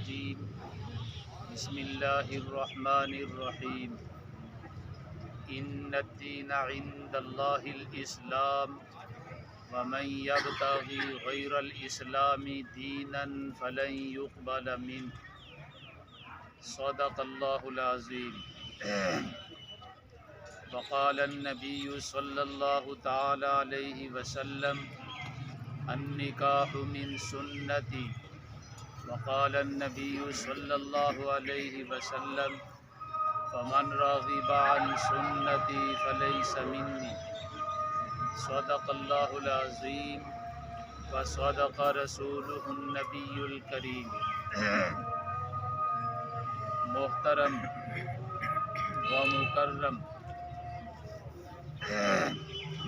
الرجیم بسم اللہ الرحمن الرحیم ان الدین عند اللہ الاسلام ومن یبتغی غیر الاسلام دینا فلن یقبل منہ صدق اللہ العظیم وقال النبی صلی اللہ تعالی علیہ وسلم النکاح من سنتی وقال النبی صلی اللہ علیہ وسلم فمن رغب عن سنتی فلیس منی صدق اللہ العظیم وصدق رسولہ النبی الکریم۔ محترم و مکرم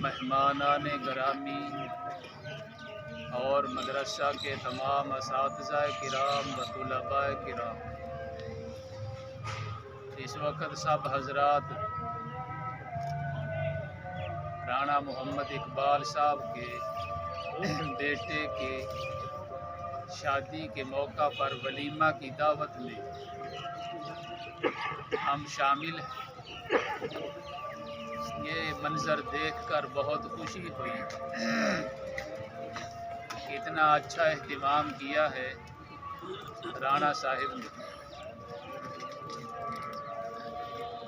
مہمانان گرامی اور مدرسہ کے تمام اساتذہ کرام و طلباء کرام، اس وقت سب حضرات رانا محمد اقبال صاحب کے بیٹے کے شادی کے موقع پر ولیمہ کی دعوت میں ہم شامل ہیں۔ یہ منظر دیکھ کر بہت خوشی ہوئی، اتنا اچھا اہتمام کیا ہے رانا صاحب نے۔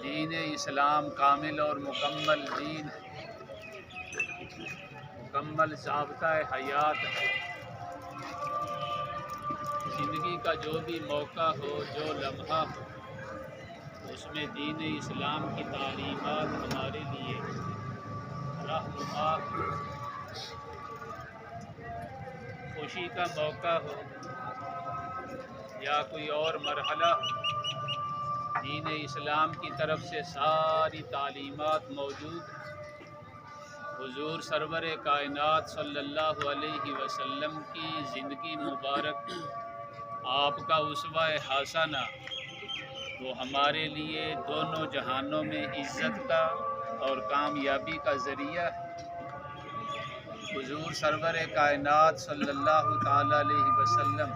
دین اسلام کامل اور مکمل دین ہے، مکمل ضابطہ حیات ہے۔ زندگی کا جو بھی موقع ہو، جو لمحہ ہو، اس میں دین اسلام کی تعلیمات ہمارے لیے رہنما ہو۔ خوشی کا موقع ہو یا کوئی اور مرحلہ ہو، دین اسلام کی طرف سے ساری تعلیمات موجود ہیں۔ حضور سرور کائنات صلی اللہ علیہ وسلم کی زندگی مبارک، آپ کا اسوہ حسنہ، وہ ہمارے لیے دونوں جہانوں میں عزت کا اور کامیابی کا ذریعہ ہے۔ حضور سرور کائنات صلی اللہ تعالی علیہ وسلم،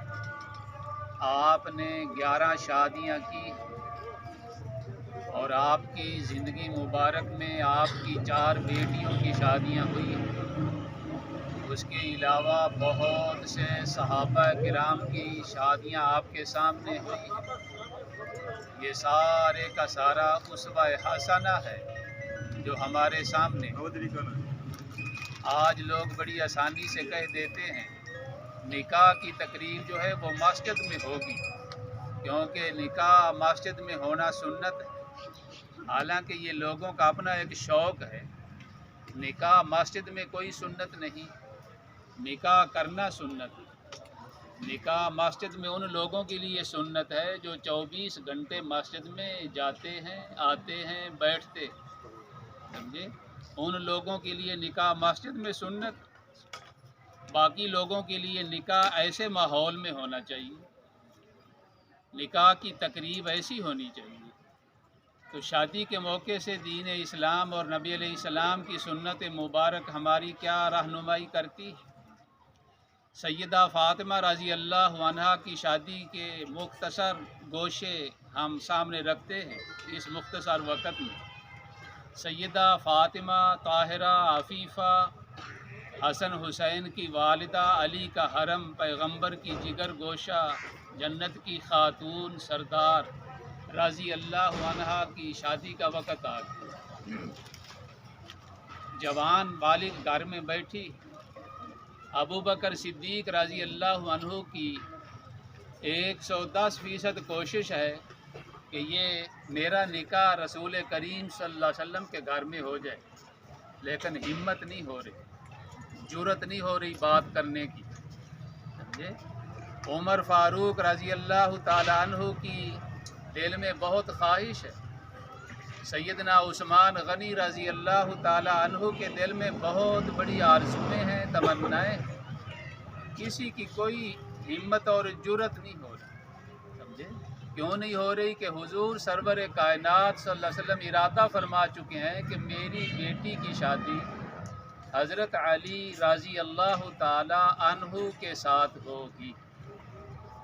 آپ نے 11 شادیاں کی اور آپ کی زندگی مبارک میں آپ کی 4 بیٹیوں کی شادیاں ہوئی۔ اس کے علاوہ بہت سے صحابہ کرام کی شادیاں آپ کے سامنے ہوئی۔ یہ سارے کا سارا اسوہ حسنہ ہے جو ہمارے سامنے۔ آج لوگ بڑی آسانی سے کہہ دیتے ہیں نکاح کی تقریب جو ہے وہ مسجد میں ہوگی، کیونکہ نکاح مسجد میں ہونا سنت ہے۔ حالانکہ یہ لوگوں کا اپنا ایک شوق ہے۔ نکاح مسجد میں کوئی سنت نہیں، نکاح کرنا سنت ہے۔ نکاح مسجد میں ان لوگوں کے لیے سنت ہے جو 24 گھنٹے مسجد میں جاتے ہیں، آتے ہیں، بیٹھتے ہیں، سمجھے؟ ان لوگوں کے لیے نکاح مسجد میں سنت۔ باقی لوگوں کے لیے نکاح ایسے ماحول میں ہونا چاہیے، نکاح کی تقریب ایسی ہونی چاہیے۔ تو شادی کے موقع سے دین اسلام اور نبی علیہ السلام کی سنت مبارک ہماری کیا رہنمائی کرتی ہے؟ سیدہ فاطمہ رضی اللہ عنہا کی شادی کے مختصر گوشے ہم سامنے رکھتے ہیں اس مختصر وقت میں۔ سیدہ فاطمہ طاہرہ عفیفہ حسن حسین کی والدہ، علی کا حرم، پیغمبر کی جگر گوشہ، جنت کی خاتون سردار رضی اللہ عنہا کی شادی کا وقت آ گیا۔ جوان بالغ گھر میں بیٹھی، ابو بکر صدیق رضی اللہ عنہ کی 110% کوشش ہے کہ یہ میرا نکاح رسول کریم صلی اللہ علیہ وسلم کے گھر میں ہو جائے، لیکن ہمت نہیں ہو رہی، جرأت نہیں ہو رہی بات کرنے کی، سمجھے؟ عمر فاروق رضی اللہ تعالی عنہ کی دل میں بہت خواہش ہے، سیدنا عثمان غنی رضی اللہ تعالی عنہ کے دل میں بہت بڑی آرزویں ہیں، تمنائیں ہیں، کسی کی کوئی ہمت اور جرأت نہیں ہو رہی، سمجھے؟ کیوں نہیں ہو رہی کہ حضور سرور کائنات صلی اللہ علیہ وسلم ارادہ فرما چکے ہیں کہ میری بیٹی کی شادی حضرت علی رضی اللہ تعالی عنہ کے ساتھ ہوگی۔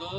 2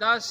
10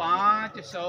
500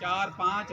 4-5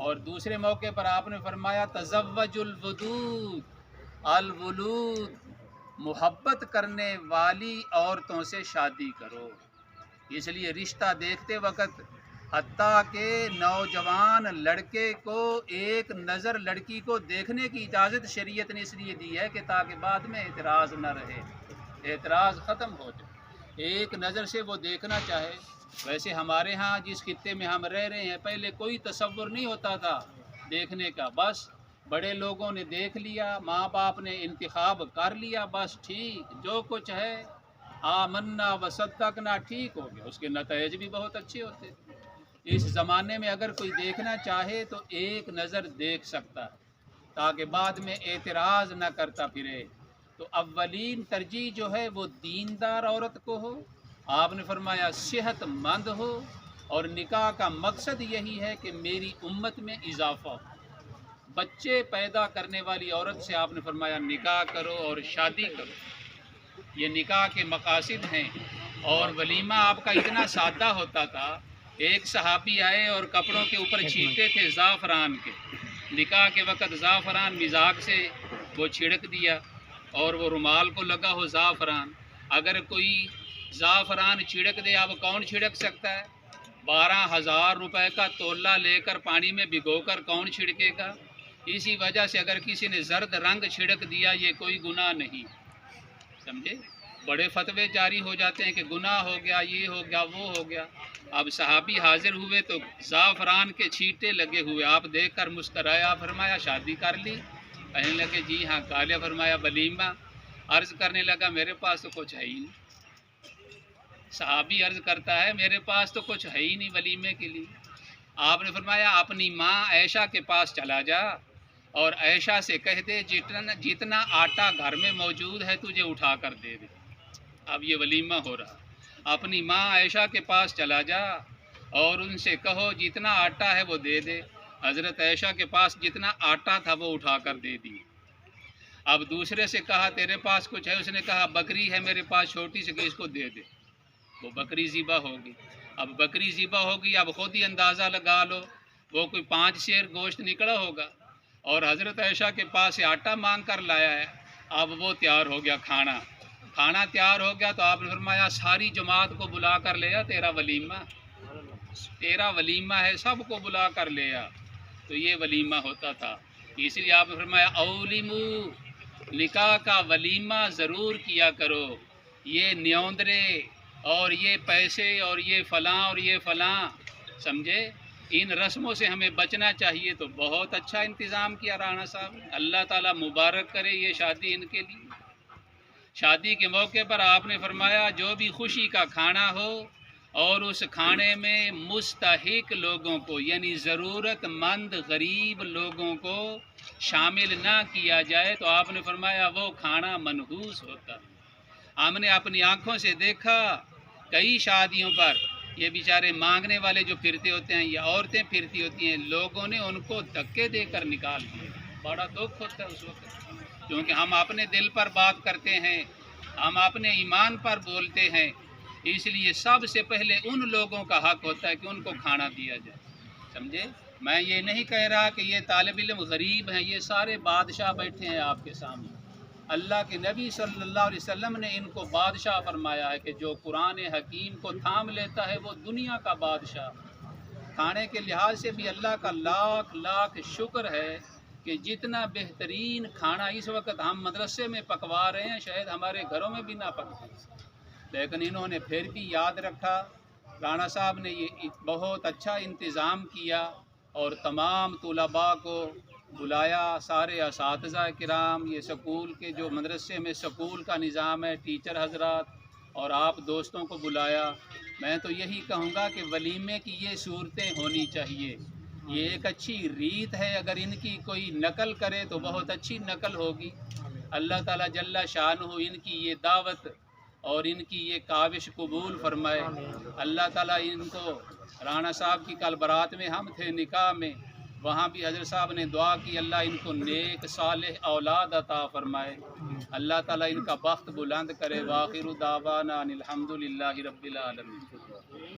اور دوسرے موقع پر آپ نے فرمایا تزوج الودود الولود، محبت کرنے والی عورتوں سے شادی کرو۔ اس لیے رشتہ دیکھتے وقت حتیٰ کہ نوجوان لڑکے کو ایک نظر لڑکی کو دیکھنے کی اجازت شریعت نے اس لیے دی ہے کہ تاکہ بعد میں اعتراض نہ رہے، اعتراض ختم ہو جائے، ایک نظر سے وہ دیکھنا چاہے۔ ویسے ہمارے ہاں جس خطے میں ہم رہ رہے ہیں پہلے کوئی تصور نہیں ہوتا تھا دیکھنے کا، بس بڑے لوگوں نے دیکھ لیا، ماں باپ نے انتخاب کر لیا، بس ٹھیک جو کچھ ہے آمنا وصدقنا ٹھیک ہو گیا، اس کے نتائج بھی بہت اچھے ہوتے تھے۔ اس زمانے میں اگر کوئی دیکھنا چاہے تو ایک نظر دیکھ سکتا ہے تاکہ بعد میں اعتراض نہ کرتا پھرے۔ تو اولین ترجیح جو ہے وہ دیندار عورت کو ہو، آپ نے فرمایا صحت مند ہو، اور نکاح کا مقصد یہی ہے کہ میری امت میں اضافہ ہو۔ بچے پیدا کرنے والی عورت سے آپ نے فرمایا نکاح کرو اور شادی کرو، یہ نکاح کے مقاصد ہیں۔ اور ولیمہ آپ کا اتنا سادہ ہوتا تھا، ایک صحابی آئے اور کپڑوں کے اوپر چھینٹے تھے زعفران کے، نکاح کے وقت زعفران مزاج سے وہ چھڑک دیا، اور وہ رومال کو لگا ہو زعفران۔ اگر کوئی زعفران چھڑک دے اب کون چھڑک سکتا ہے؟ 12,000 روپے کا تولہ لے کر پانی میں بھگو کر کون چھڑکے گا؟ اسی وجہ سے اگر کسی نے زرد رنگ چھڑک دیا یہ کوئی گناہ نہیں، سمجھے؟ بڑے فتوے جاری ہو جاتے ہیں کہ گناہ ہو گیا، یہ ہو گیا، وہ ہو گیا۔ اب صحابی حاضر ہوئے تو زعفران کے چھینٹے لگے ہوئے، آپ دیکھ کر مسکرایا، فرمایا شادی کر لی؟ کہنے لگے جی ہاں کالیا، فرمایا ولیمہ؟ عرض کرنے لگا میرے پاس تو کچھ ہے ہی نہیں۔ صحابی عرض کرتا ہے میرے پاس تو کچھ ہے ہی نہیں ولیمے کے لیے۔ آپ نے فرمایا اپنی ماں عائشہ کے پاس چلا جا اور عائشہ سے کہہ دے جتنا آٹا گھر میں موجود ہے تجھے اٹھا کر دے دے۔ اب یہ ولیمہ ہو رہا، اپنی ماں عائشہ کے پاس چلا جا اور ان سے کہو جتنا آٹا ہے وہ دے دے۔ حضرت عائشہ کے پاس جتنا آٹا تھا وہ اٹھا کر دے دی۔ اب دوسرے سے کہا تیرے پاس کچھ ہے؟ اس نے کہا بکری ہے میرے پاس چھوٹی سی، کہ اس کو دے دے۔ وہ بکری ذبح ہوگی۔ اب بکری ذبح ہوگی، اب خود ہی اندازہ لگا لو وہ کوئی 5 سیر گوشت نکلا ہوگا، اور حضرت عائشہ کے پاس سے آٹا مانگ کر لایا ہے۔ اب وہ تیار ہو گیا، کھانا تیار ہو گیا، تو آپ نے فرمایا ساری جماعت کو بلا کر لیا، تیرا ولیمہ ہے، سب کو بلا کر لیا۔ تو یہ ولیمہ ہوتا تھا، اس لیے آپ نے فرمایا اولیمو، نکاح کا ولیمہ ضرور کیا کرو۔ یہ نیوندرے اور یہ پیسے اور یہ فلاں اور یہ فلاں، سمجھے، ان رسموں سے ہمیں بچنا چاہیے۔ تو بہت اچھا انتظام کیا رانا صاحب، اللہ تعالیٰ مبارک کرے یہ شادی ان کے لیے۔ شادی کے موقع پر آپ نے فرمایا جو بھی خوشی کا کھانا ہو اور اس کھانے میں مستحق لوگوں کو یعنی ضرورت مند غریب لوگوں کو شامل نہ کیا جائے تو آپ نے فرمایا وہ کھانا منحوس ہوتا۔ ہم نے اپنی آنکھوں سے دیکھا کئی شادیوں پر یہ بیچارے مانگنے والے جو پھرتے ہوتے ہیں یا عورتیں پھرتی ہوتی ہیں، لوگوں نے ان کو دھکے دے کر نکال دیا۔ بڑا دکھ ہوتا ہے اس وقت، کیونکہ ہم اپنے دل پر بات کرتے ہیں، ہم اپنے ایمان پر بولتے ہیں، اس لیے سب سے پہلے ان لوگوں کا حق ہوتا ہے کہ ان کو کھانا دیا جائے، سمجھے؟ میں یہ نہیں کہہ رہا کہ یہ طالب علم غریب ہیں، یہ سارے بادشاہ بیٹھے ہیں آپ کے سامنے۔ اللہ کے نبی صلی اللہ علیہ وسلم نے ان کو بادشاہ فرمایا ہے کہ جو قرآن حکیم کو تھام لیتا ہے وہ دنیا کا بادشاہ۔ کھانے کے لحاظ سے بھی اللہ کا لاکھ لاکھ شکر ہے کہ جتنا بہترین کھانا اس وقت ہم مدرسے میں پکوا رہے ہیں شاید ہمارے گھروں میں بھی نہ پکتے، لیکن انہوں نے پھر بھی یاد رکھا۔ رانا صاحب نے یہ بہت اچھا انتظام کیا اور تمام طلباء کو بلایا، سارے اساتذہ کرام، یہ سکول کے جو مدرسے میں سکول کا نظام ہے، ٹیچر حضرات اور آپ دوستوں کو بلایا۔ میں تو یہی کہوں گا کہ ولیمے کی یہ صورتیں ہونی چاہیے، یہ ایک اچھی ریت ہے، اگر ان کی کوئی نقل کرے تو بہت اچھی نقل ہوگی۔ اللہ تعالیٰ جل شانہ ان کی یہ دعوت اور ان کی یہ کاوش قبول فرمائے۔ اللہ تعالیٰ ان کو، رانا صاحب کی کل برات میں ہم تھے نکاح میں، وہاں بھی حضرت صاحب نے دعا کی اللہ ان کو نیک صالح اولاد عطا فرمائے، اللہ تعالیٰ ان کا بخت بلند کرے۔ وآخر دعوانا ان الحمد للہ رب العالمین۔